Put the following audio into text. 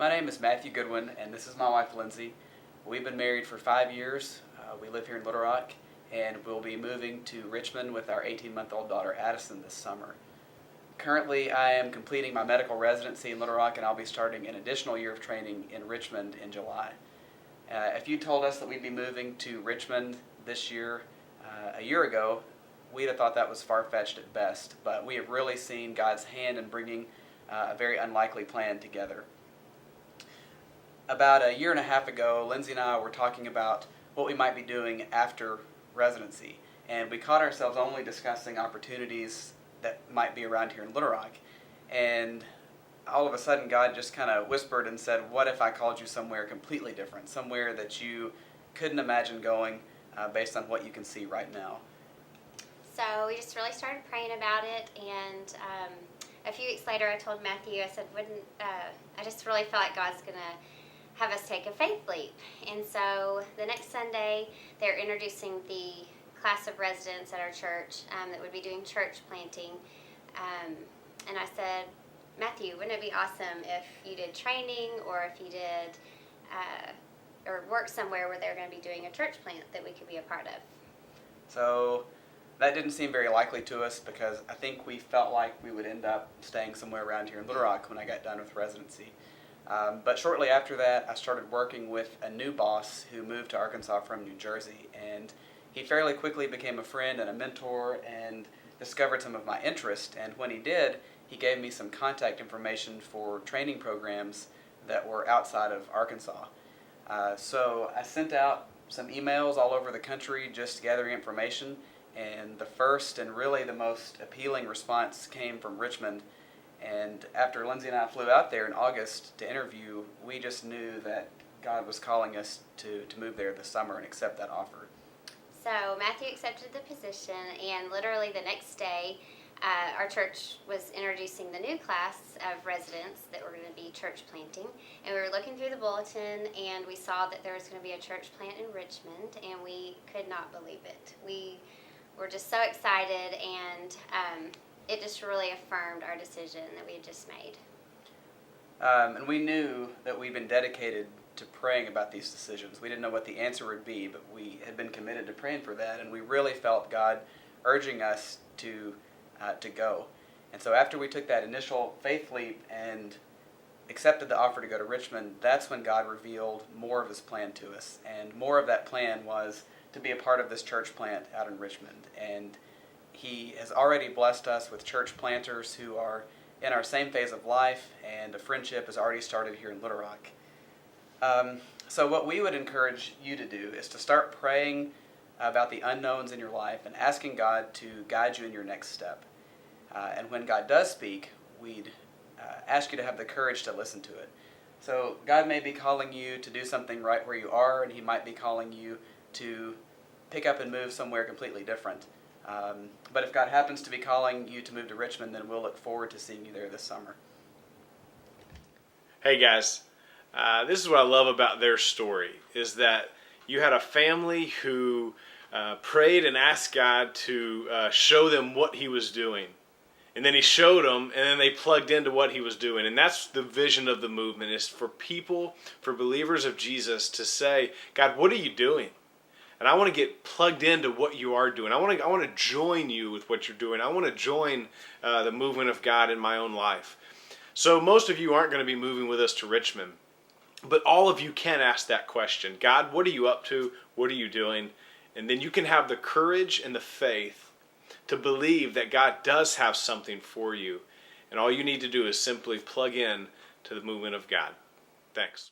My name is Matthew Goodwin, and this is my wife, Lindsay. We've been married for 5 years. We live here in Little Rock, and we'll be moving to Richmond with our 18-month-old daughter, Addison, this summer. Currently, I am completing my medical residency in Little Rock, and I'll be starting an additional year of training in Richmond in July. If you told us that we'd be moving to Richmond this year, a year ago, we'd have thought that was far-fetched at best, but we have really seen God's hand in bringing a very unlikely plan together. About a year and a half ago, Lindsay and I were talking about what we might be doing after residency, and we caught ourselves only discussing opportunities that might be around here in Little Rock. And all of a sudden, God just kind of whispered and said, what if I called you somewhere completely different, somewhere that you couldn't imagine going based on what you can see right now? So we just really started praying about it, and a few weeks later I told Matthew, I said, I just really felt like God's going to have us take a faith leap. And so the next Sunday, they're introducing the class of residents at our church that would be doing church planting. And I said, Matthew, wouldn't it be awesome if you did training, or if you did or work somewhere where they're going to be doing a church plant that we could be a part of? So that didn't seem very likely to us, because I think we felt like we would end up staying somewhere around here in Little Rock when I got done with residency. But shortly after that, I started working with a new boss who moved to Arkansas from New Jersey, and he fairly quickly became a friend and a mentor and discovered some of my interest. And when he did, he gave me some contact information for training programs that were outside of Arkansas. So I sent out some emails all over the country just gathering information, and the first and really the most appealing response came from Richmond. And after Lindsay and I flew out there in August to interview, we just knew that God was calling us to move there this summer and accept that offer. So Matthew accepted the position, and literally the next day, our church was introducing the new class of residents that were going to be church planting. And we were looking through the bulletin, and we saw that there was going to be a church plant in Richmond, and we could not believe it. We were just so excited, and it just really affirmed our decision that we had just made. And we knew that we've been dedicated to praying about these decisions. We didn't know what the answer would be, but we had been committed to praying for that, and we really felt God urging us to go. And so after we took that initial faith leap and accepted the offer to go to Richmond, that's when God revealed more of his plan to us. And more of that plan was to be a part of this church plant out in Richmond. And he has already blessed us with church planters who are in our same phase of life, and a friendship has already started here in Little Rock. So what we would encourage you to do is to start praying about the unknowns in your life and asking God to guide you in your next step. And when God does speak, we'd ask you to have the courage to listen to it. So God may be calling you to do something right where you are, and he might be calling you to pick up and move somewhere completely different. But if God happens to be calling you to move to Richmond, then we'll look forward to seeing you there this summer. Hey guys, this is what I love about their story, is that you had a family who prayed and asked God to show them what he was doing. And then he showed them, and then they plugged into what he was doing. And that's the vision of the movement, is for people, for believers of Jesus, to say, God, what are you doing? And I want to get plugged into what you are doing. I want to join you with what you're doing. I want to join the movement of God in my own life. So most of you aren't going to be moving with us to Richmond, but all of you can ask that question. God, what are you up to? What are you doing? And then you can have the courage and the faith to believe that God does have something for you. And all you need to do is simply plug in to the movement of God. Thanks.